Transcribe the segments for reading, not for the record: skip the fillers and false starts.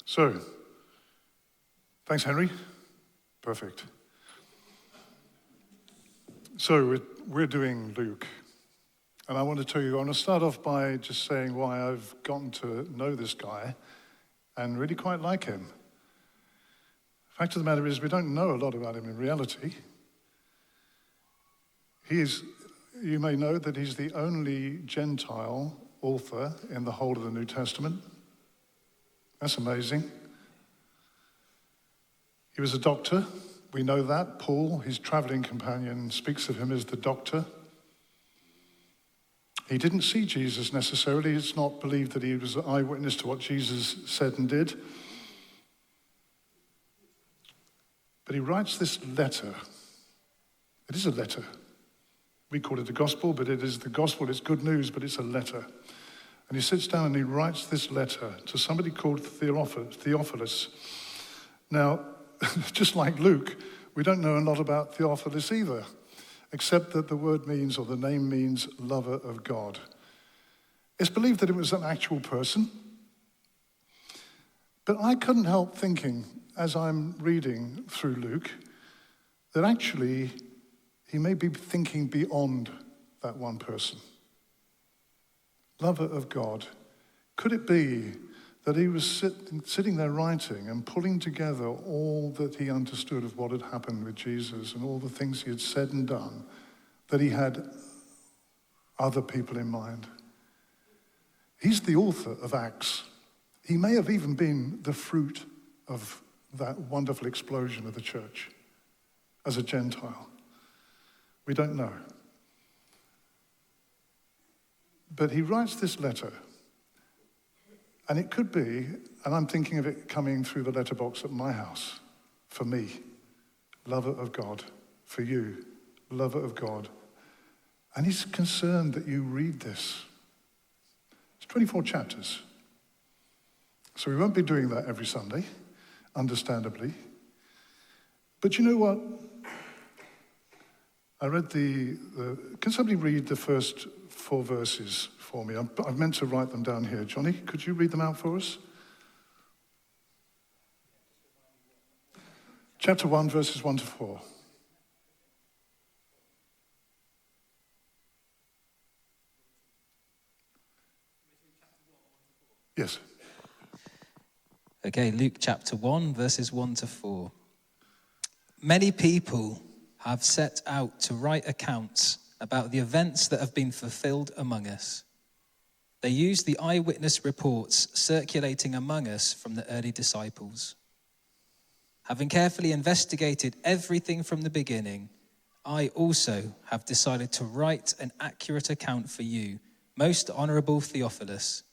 So, thanks, Henry. Perfect. So, we're doing Luke. And I want to tell you, I want to start off by just saying why I've gotten to know this guy and really quite like him. The fact of the matter is, we don't know a lot about him in reality. You may know that he's the only Gentile author in the whole of the New Testament. That's amazing. He was a doctor. We know that. Paul, his traveling companion, speaks of him as the doctor. He didn't see Jesus necessarily. It's not believed that he was an eyewitness to what Jesus said and did. But he writes this letter. It is a letter. We call it a gospel, but it is the gospel. It's good news, but it's a letter. And he sits down and he writes this letter to somebody called Theophilus. Now, just like Luke, we don't know a lot about Theophilus either, except that the word means, or the name means, lover of God. It's believed that it was an actual person. But I couldn't help thinking, as I'm reading through Luke, that actually he may be thinking beyond that one person. Lover of God. Could it be that he was sitting there writing and pulling together all that he understood of what had happened with Jesus and all the things he had said and done, that he had other people in mind? He's the author of Acts. He may have even been the fruit of that wonderful explosion of the church as a Gentile. We don't know. But he writes this letter, and it could be, and I'm thinking of it coming through the letterbox at my house, for me, lover of God, for you, lover of God. And he's concerned that you read this. It's 24 chapters. So we won't be doing that every Sunday, understandably. But you know what? I read can somebody read the first 4 verses for me? I've meant to write them down here. Johnny, could you read them out for us? Chapter 1, verses 1 to 4. Yes. Okay, Luke chapter 1, verses 1 to 4. Many people have set out to write accounts about the events that have been fulfilled among us. They use the eyewitness reports circulating among us from the early disciples. Having carefully investigated everything from the beginning, I also have decided to write an accurate account for you, most honorable Theophilus,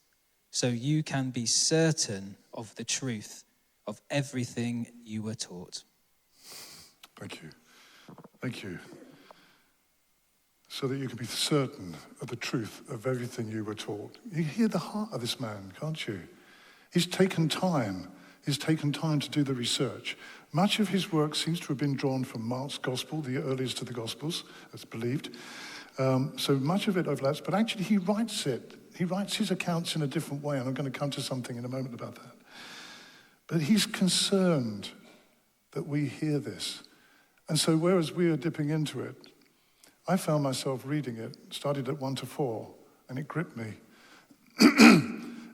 so you can be certain of the truth of everything you were taught. Thank you. Thank you. So that you can be certain of the truth of everything you were taught. You hear the heart of this man, can't you? He's taken time. He's taken time to do the research. Much of his work seems to have been drawn from Mark's gospel, the earliest of the gospels, as believed. So much of it overlaps, but actually he writes it. He writes his accounts in a different way, and I'm going to come to something in a moment about that. But he's concerned that we hear this. And so whereas we are dipping into it, I found myself reading it, started at 1 to 4, and it gripped me.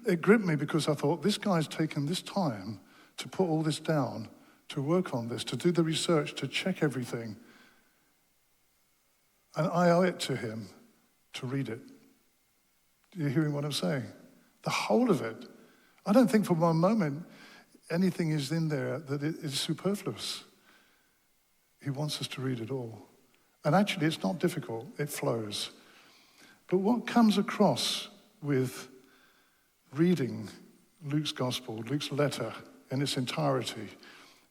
It gripped me because I thought, this guy's taken this time to put all this down, to work on this, to do the research, to check everything. And I owe it to him to read it. Are you hearing what I'm saying? The whole of it. I don't think for one moment anything is in there that is superfluous. He wants us to read it all. And actually, it's not difficult. It flows. But what comes across with reading Luke's gospel, Luke's letter in its entirety,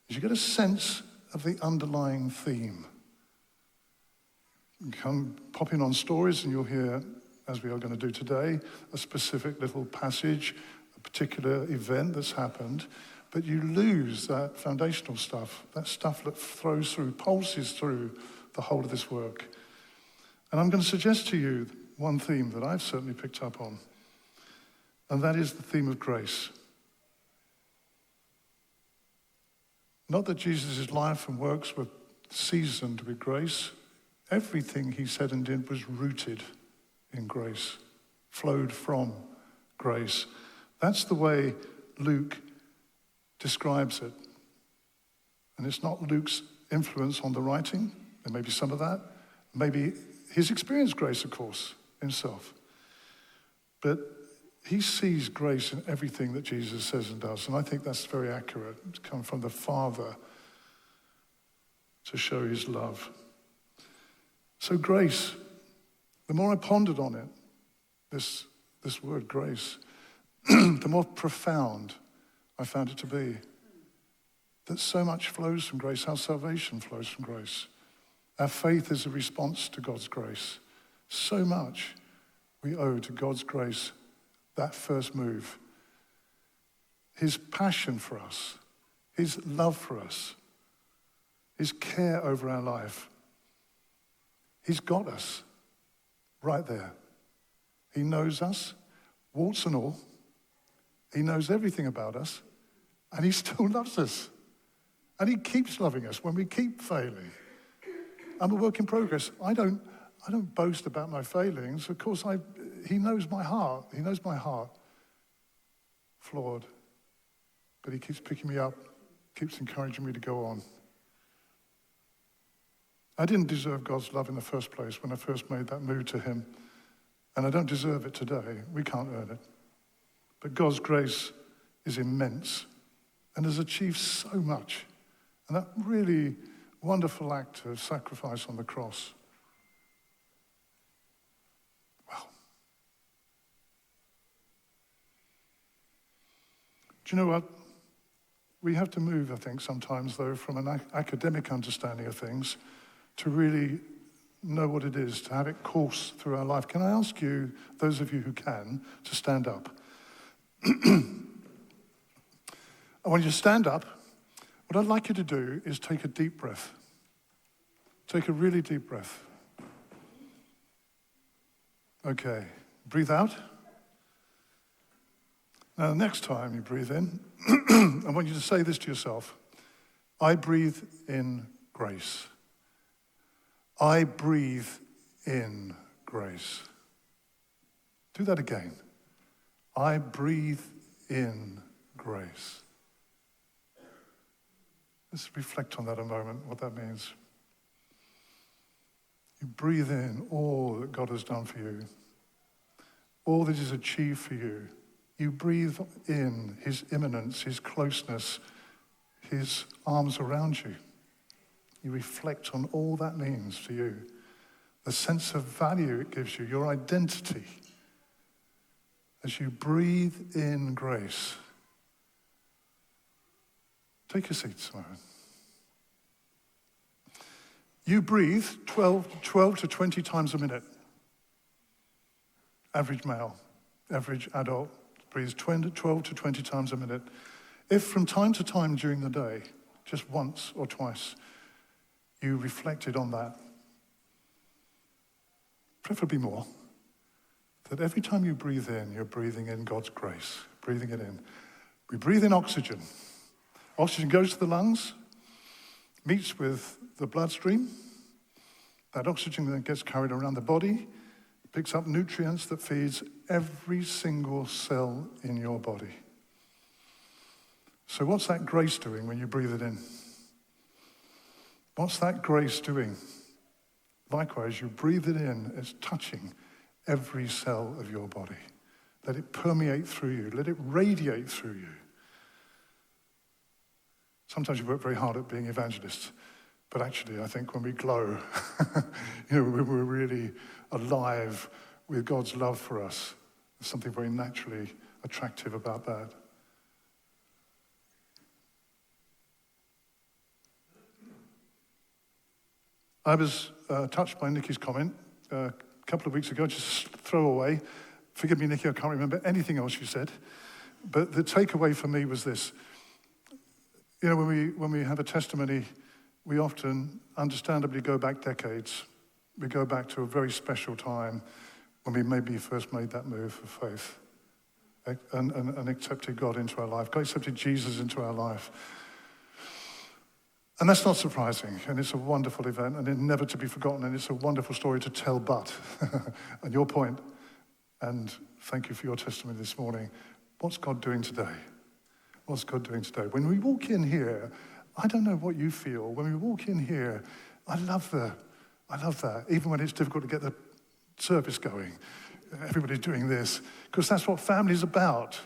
is you get a sense of the underlying theme. You come pop in on stories and you'll hear, as we are going to do today, a specific little passage, a particular event that's happened, but you lose that foundational stuff, that stuff that flows through, pulses through the whole of this work. And I'm going to suggest to you one theme that I've certainly picked up on, and that is the theme of grace. Not that Jesus' life and works were seasoned with grace. Everything he said and did was rooted in grace, flowed from grace. That's the way Luke describes it. And it's not Luke's influence on the writing. There may be some of that. Maybe his experienced grace, of course, himself. But he sees grace in everything that Jesus says and does. And I think that's very accurate. It's come from the Father to show his love. So grace, the more I pondered on it, this word grace, the more profound I found it to be. That so much flows from grace. Our salvation flows from grace. Our faith is a response to God's grace. So much we owe to God's grace, that first move. His passion for us, his love for us, his care over our life. He's got us right there. He knows us, warts and all. He knows everything about us, and he still loves us. And he keeps loving us when we keep failing. I'm a work in progress. I don't boast about my failings. Of course, he knows my heart. He knows my heart. Flawed. But he keeps picking me up, keeps encouraging me to go on. I didn't deserve God's love in the first place when I first made that move to him. And I don't deserve it today. We can't earn it. But God's grace is immense and has achieved so much. And that really wonderful act of sacrifice on the cross. Wow. Do you know what? We have to move, I think, sometimes, though, from an academic understanding of things to really know what it is, to have it course through our life. Can I ask you, those of you who can, to stand up? I want you to stand up. What I'd like you to do is take a deep breath. Take a really deep breath. Okay, breathe out. Now, the next time you breathe in, I want you to say this to yourself. I breathe in grace. I breathe in grace. Do that again. I breathe in grace. Let's reflect on that a moment, what that means. You breathe in all that God has done for you, all that is achieved for you. You breathe in his immanence, his closeness, his arms around you. You reflect on all that means for you, the sense of value it gives you, your identity. As you breathe in grace. Take a seat, Simon. You breathe 12 to 20 times a minute. Average male, average adult breathes 12 to 20 times a minute. If from time to time during the day, just once or twice, you reflected on that, preferably more, that every time you breathe in, you're breathing in God's grace, breathing it in. We breathe in oxygen. Oxygen goes to the lungs, meets with the bloodstream. That oxygen then gets carried around the body, picks up nutrients that feeds every single cell in your body. So what's that grace doing when you breathe it in? What's that grace doing? Likewise, you breathe it in, it's touching every cell of your body. Let it permeate through you. Let it radiate through you. Sometimes you work very hard at being evangelists, but actually I think when we glow, we're really alive with God's love for us. There's something very naturally attractive about that. I was touched by Nikki's comment a couple of weeks ago, just throw away. Forgive me, Nikki, I can't remember anything else you said. But the takeaway for me was this. You know, when we have a testimony, we often understandably go back decades. We go back to a very special time when we maybe first made that move of faith and accepted God into our life. God accepted Jesus into our life. And that's not surprising, and it's a wonderful event, and it's never to be forgotten, and it's a wonderful story to tell, but, and your point, and thank you for your testimony this morning, what's God doing today? What's God doing today? When we walk in here, I don't know what you feel, when we walk in here, I love that, even when it's difficult to get the service going. Everybody's doing this, because that's what family's about.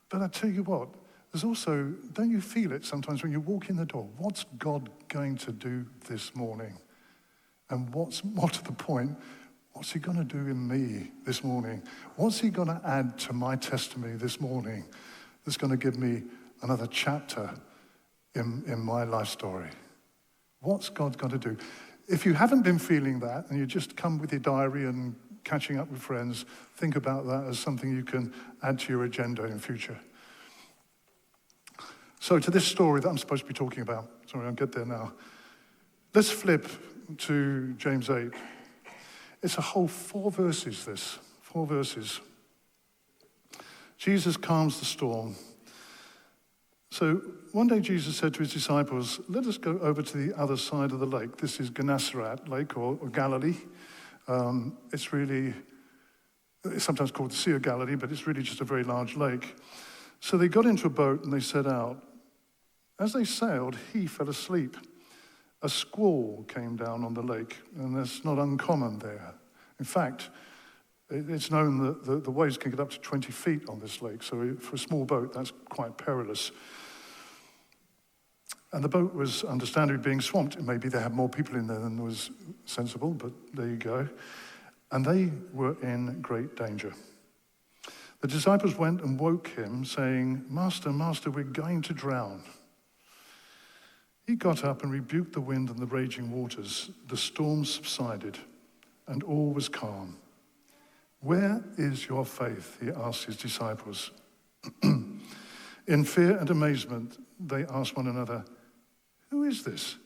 But I tell you what, there's also, don't you feel it sometimes when you walk in the door? What's God going to do this morning? And what's more to the point, what's he going to do in me this morning? What's he going to add to my testimony this morning that's going to give me another chapter in my life story? What's God going to do? If you haven't been feeling that and you just come with your diary and catching up with friends, think about that as something you can add to your agenda in future. So to this story that I'm supposed to be talking about, sorry, I'll get there now. Let's flip to James 8. It's a whole 4 verses, 4 verses. Jesus calms the storm. So one day Jesus said to his disciples, let us go over to the other side of the lake. This is Gennesaret Lake or Galilee. It's sometimes called the Sea of Galilee, but it's really just a very large lake. So they got into a boat and they set out. As they sailed, he fell asleep. A squall came down on the lake, and that's not uncommon there. In fact, it's known that the waves can get up to 20 feet on this lake, so for a small boat, that's quite perilous. And the boat was understandably being swamped. Maybe they had more people in there than was sensible, but there you go. And they were in great danger. The disciples went and woke him, saying, Master, Master, we're going to drown. He got up and rebuked the wind and the raging waters. The storm subsided, and all was calm. Where is your faith? He asked his disciples. In fear and amazement, they asked one another, who is this?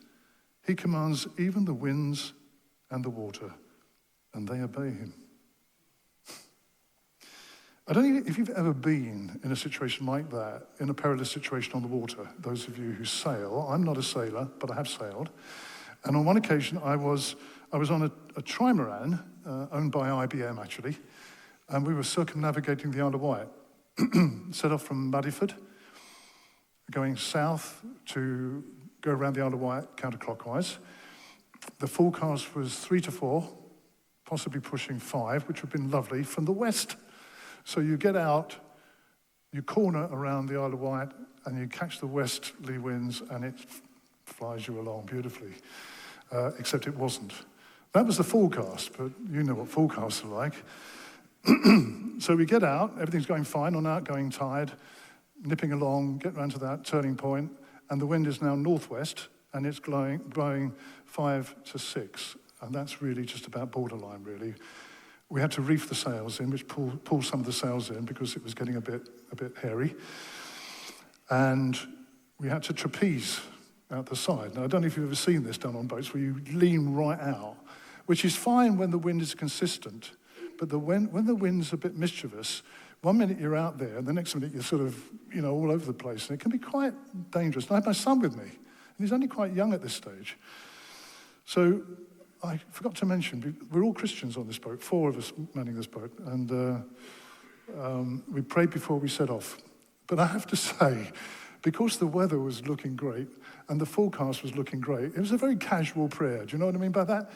He commands even the winds and the water, and they obey him. I don't know if you've ever been in a situation like that, in a perilous situation on the water. Those of you who sail, I'm not a sailor, but I have sailed. And on one occasion, I was on a trimaran, owned by IBM actually, and we were circumnavigating the Isle of Wight. Set off from Muddyford, going south to go around the Isle of Wight counterclockwise. The forecast was 3 to 4, possibly pushing 5, which would have been lovely, from the west. So you get out, you corner around the Isle of Wight, and you catch the westerly winds, and it flies you along beautifully, except it wasn't. That was the forecast, but you know what forecasts are like. So we get out, everything's going fine on outgoing tide, nipping along, get round to that turning point, and the wind is now northwest, and it's blowing 5 to 6, and that's really just about borderline, really. We had to reef the sails in, which pulled some of the sails in because it was getting a bit hairy. And we had to trapeze out the side. Now, I don't know if you've ever seen this done on boats, where you lean right out, which is fine when the wind is consistent. But when the wind's a bit mischievous, 1 minute you're out there, and the next minute you're sort of, all over the place. And it can be quite dangerous. And I had my son with me, and he's only quite young at this stage. So I forgot to mention, we're all Christians on this boat, 4 of us manning this boat, and we prayed before we set off. But I have to say, because the weather was looking great and the forecast was looking great, it was a very casual prayer. Do you know what I mean by that?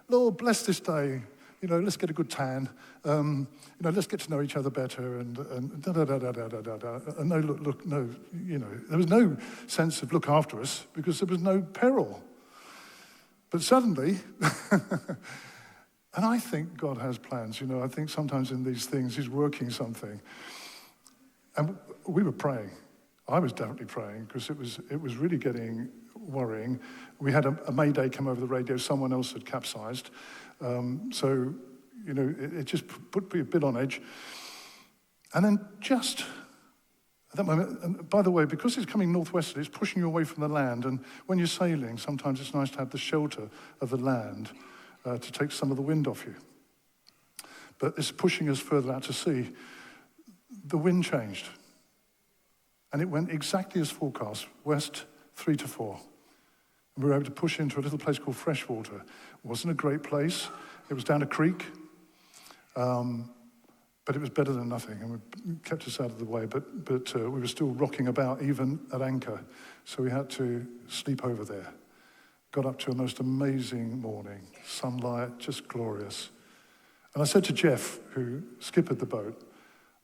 Lord, bless this day. Let's get a good tan. Let's get to know each other better, and da-da-da-da-da-da-da. And no, there was no sense of look after us because there was no peril. But suddenly, and I think God has plans, I think sometimes in these things he's working something. And we were praying. I was definitely praying because it was really getting worrying. We had a mayday come over the radio, someone else had capsized. So, it just put me a bit on edge. And then just at that moment, and by the way, because it's coming northwesterly, it's pushing you away from the land. And when you're sailing, sometimes it's nice to have the shelter of the land to take some of the wind off you. But it's pushing us further out to sea. The wind changed. And it went exactly as forecast, west 3 to 4. And we were able to push into a little place called Freshwater. It wasn't a great place. It was down a creek. But it was better than nothing, and it kept us out of the way. But we were still rocking about, even at anchor. So we had to sleep over there. Got up to a most amazing morning. Sunlight, just glorious. And I said to Jeff, who skippered the boat,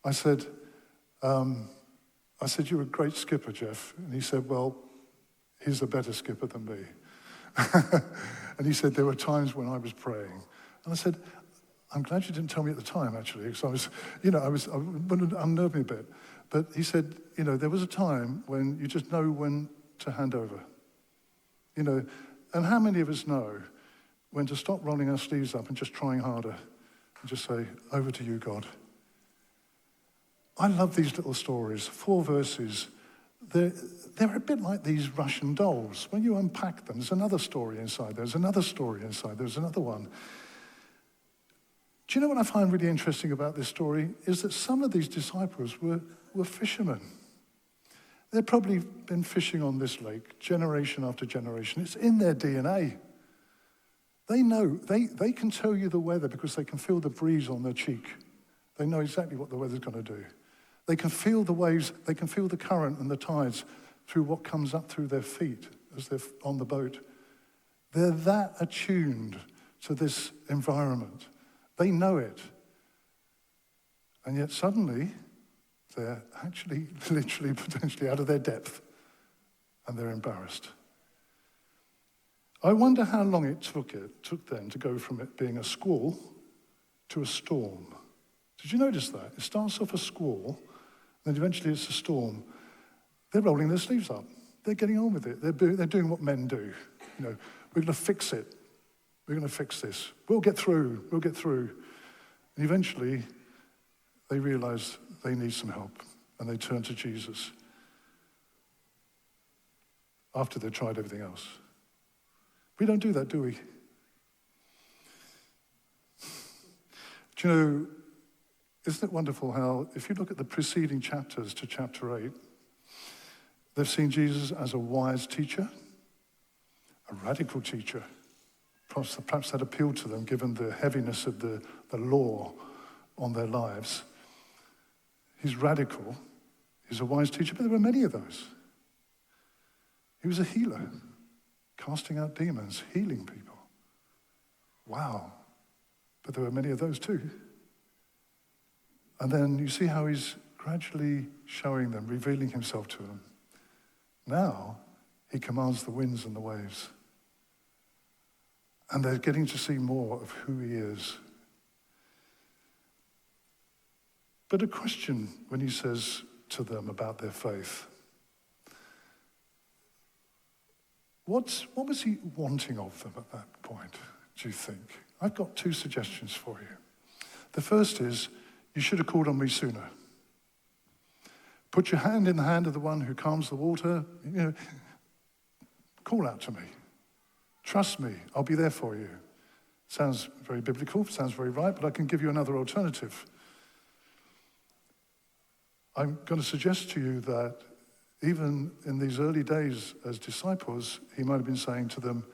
I said, you're a great skipper, Jeff. And he said, well, he's a better skipper than me. And he said, there were times when I was praying. And I said, I'm glad you didn't tell me at the time, actually, because I was unnerved me a bit. But he said, there was a time when you just know when to hand over. And how many of us know when to stop rolling our sleeves up and just trying harder and just say, over to you, God. I love these little stories, 4 verses. They're a bit like these Russian dolls. When you unpack them, there's another story inside, there's another story inside, there's another one. Do you know what I find really interesting about this story is that some of these disciples were fishermen. They've probably been fishing on this lake generation after generation. It's in their DNA. They know, they can tell you the weather because they can feel the breeze on their cheek. They know exactly what the weather's going to do. They can feel the waves, they can feel the current and the tides through what comes up through their feet as they're on the boat. They're that attuned to this environment. They know it. And yet suddenly, they're actually, literally, potentially out of their depth. And they're embarrassed. I wonder how long it took them to go from it being a squall to a storm. Did you notice that? It starts off a squall, then eventually it's a storm. They're rolling their sleeves up. They're getting on with it. They're doing what men do. We're going to fix it. We're going to fix this. We'll get through. And eventually, they realize they need some help, and they turn to Jesus after they've tried everything else. We don't do that, do we? Do you know, isn't it wonderful how, if you look at the preceding chapters to chapter 8, they've seen Jesus as a wise teacher, a radical teacher. Perhaps that appealed to them, given the heaviness of the law on their lives. He's radical. He's a wise teacher, but there were many of those. He was a healer, casting out demons, healing people. Wow. But there were many of those too. And then you see how he's gradually showing them, revealing himself to them. Now, he commands the winds and the waves. And they're getting to see more of who he is. But a question when he says to them about their faith. What was he wanting of them at that point, do you think? I've got 2 suggestions for you. The first is, you should have called on me sooner. Put your hand in the hand of the one who calms the water. Call out to me. Trust me, I'll be there for you. Sounds very biblical, sounds very right, but I can give you another alternative. I'm going to suggest to you that even in these early days as disciples, he might have been saying to them,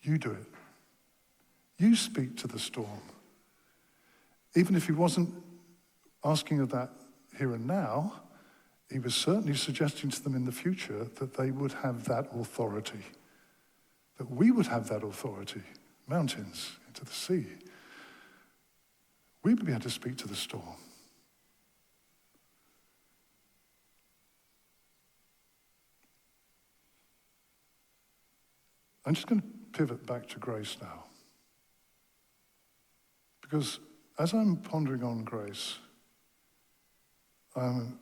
you do it. You speak to the storm. Even if he wasn't asking of that here and now, he was certainly suggesting to them in the future that they would have that authority. That we would have that authority, mountains, into the sea. We would be able to speak to the storm. I'm just going to pivot back to grace now. Because as I'm pondering on grace, I'm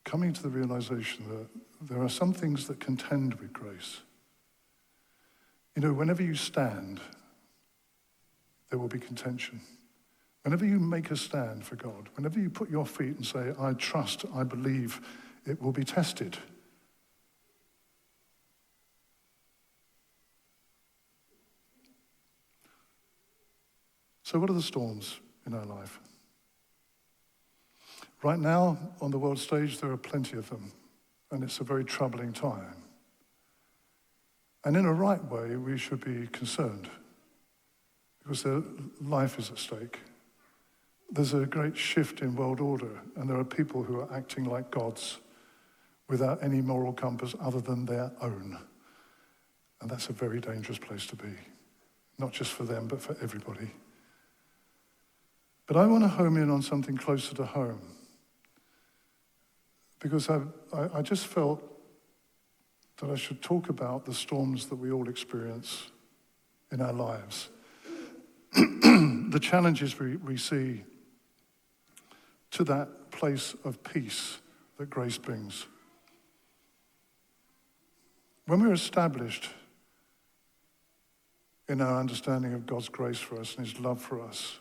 coming to the realization that there are some things that contend with grace. Whenever you stand, there will be contention. Whenever you make a stand for God, whenever you put your feet and say, I trust, I believe, it will be tested. So what are the storms in our life? Right now, on the world stage, there are plenty of them, and it's a very troubling time. And in a right way, we should be concerned because their life is at stake. There's a great shift in world order, and there are people who are acting like gods without any moral compass other than their own. And that's a very dangerous place to be, not just for them, but for everybody. But I want to home in on something closer to home, because I just felt that I should talk about the storms that we all experience in our lives, the challenges we see to that place of peace that grace brings. When we're established in our understanding of God's grace for us and his love for us,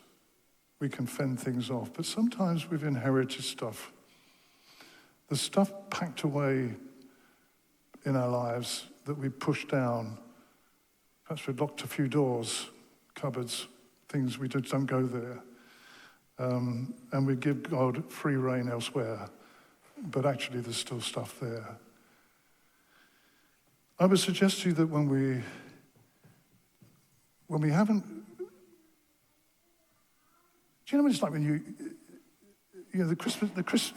we can fend things off. But sometimes we've inherited stuff. The stuff packed away in our lives that we push down. Perhaps we've locked a few doors, cupboards, things we just don't go there. And we give God free rein elsewhere. But actually there's still stuff there. I would suggest to you that when we haven't, do you know what it's like when you know, the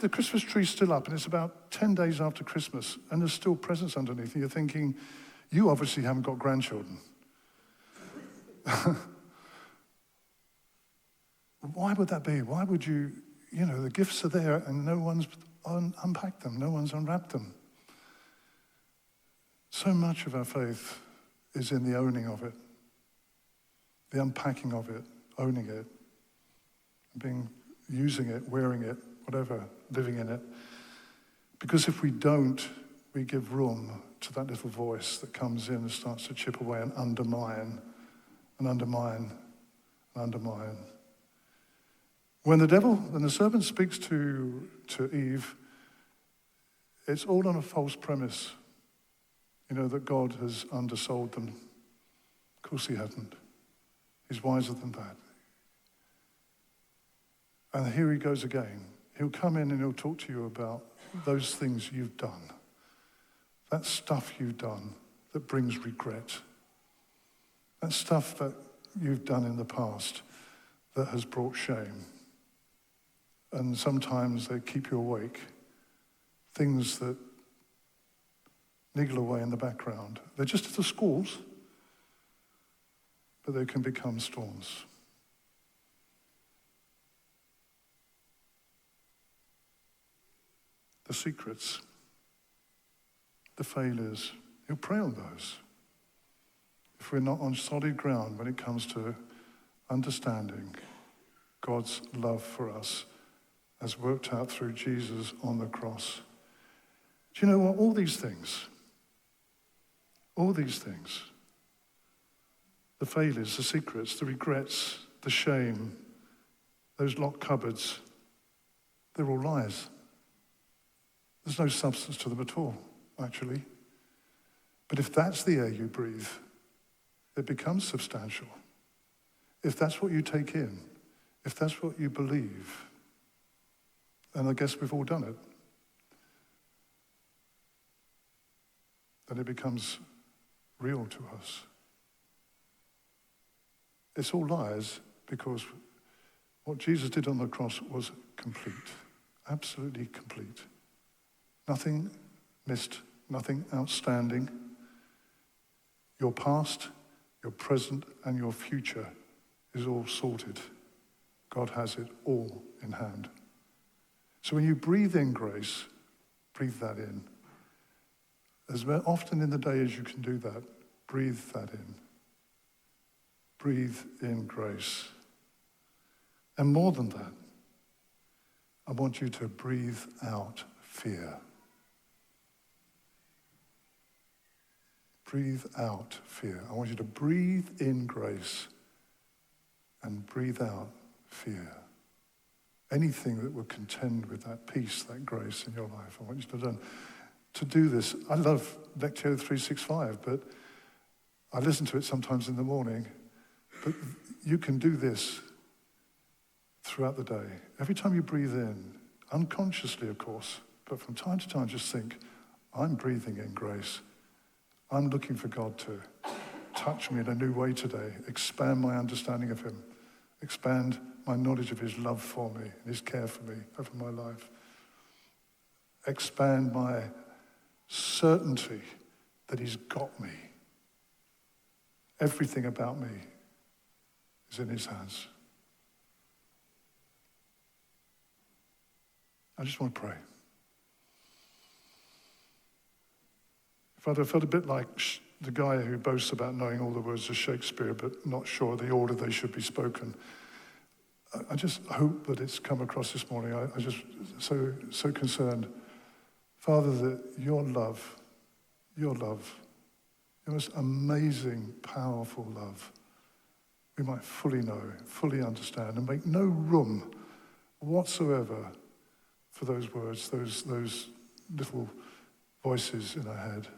Christmas tree's still up and it's about 10 days after Christmas and there's still presents underneath and you're thinking, you obviously haven't got grandchildren. Why would that be? Why would you know, the gifts are there and no one's unpacked them, no one's unwrapped them. So much of our faith is in the owning of it, the unpacking of it, owning it, using it, wearing it, whatever, living in it. Because if we don't, we give room to that little voice that comes in and starts to chip away and undermine, and undermine, and undermine. When the serpent speaks to Eve, it's all on a false premise. You know, that God has undersold them. Of course he hadn't. He's wiser than that. And here he goes again. He'll come in and he'll talk to you about those things you've done. That stuff you've done that brings regret. That stuff that you've done in the past that has brought shame. And sometimes they keep you awake. Things that niggle away in the background. They're just the squalls, but they can become storms. The secrets, the failures, he'll prey on those. If we're not on solid ground when it comes to understanding God's love for us as worked out through Jesus on the cross. Do you know what? All these things, the failures, the secrets, the regrets, the shame, those locked cupboards, they're all lies. There's no substance to them at all, actually. But if that's the air you breathe, it becomes substantial. If that's what you take in, if that's what you believe, and I guess we've all done it, then it becomes real to us. It's all lies because what Jesus did on the cross was complete, absolutely complete. Nothing missed, nothing outstanding. Your past, your present, and your future is all sorted. God has it all in hand. So when you breathe in grace, breathe that in. As often in the day as you can do that, breathe that in. Breathe in grace. And more than that, I want you to breathe out fear. Breathe out fear. I want you to breathe in grace and breathe out fear. Anything that will contend with that peace, that grace in your life, I want you to learn to do this. I love Lectio 365, but I listen to it sometimes in the morning. But you can do this throughout the day. Every time you breathe in, unconsciously, of course, but from time to time, just think, I'm breathing in grace. I'm looking for God to touch me in a new way today, expand my understanding of him, expand my knowledge of his love for me and his care for me over my life, expand my certainty that he's got me. Everything about me is in his hands. I just want to pray. Father, I felt a bit like the guy who boasts about knowing all the words of Shakespeare but not sure the order they should be spoken. I just hope that it's come across this morning. I just so concerned, Father, that your love, your most amazing, powerful love, we might fully know, fully understand, and make no room whatsoever for those words, those little voices in our head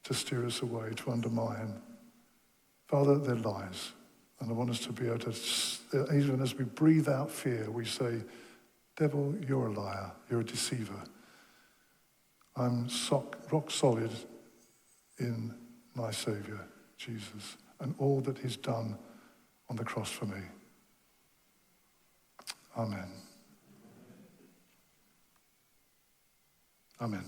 to steer us away, to undermine. Father, they're lies. And I want us to be able to, even as we breathe out fear, we say, devil, you're a liar, you're a deceiver. I'm rock solid in my Savior, Jesus, and all that he's done on the cross for me. Amen. Amen.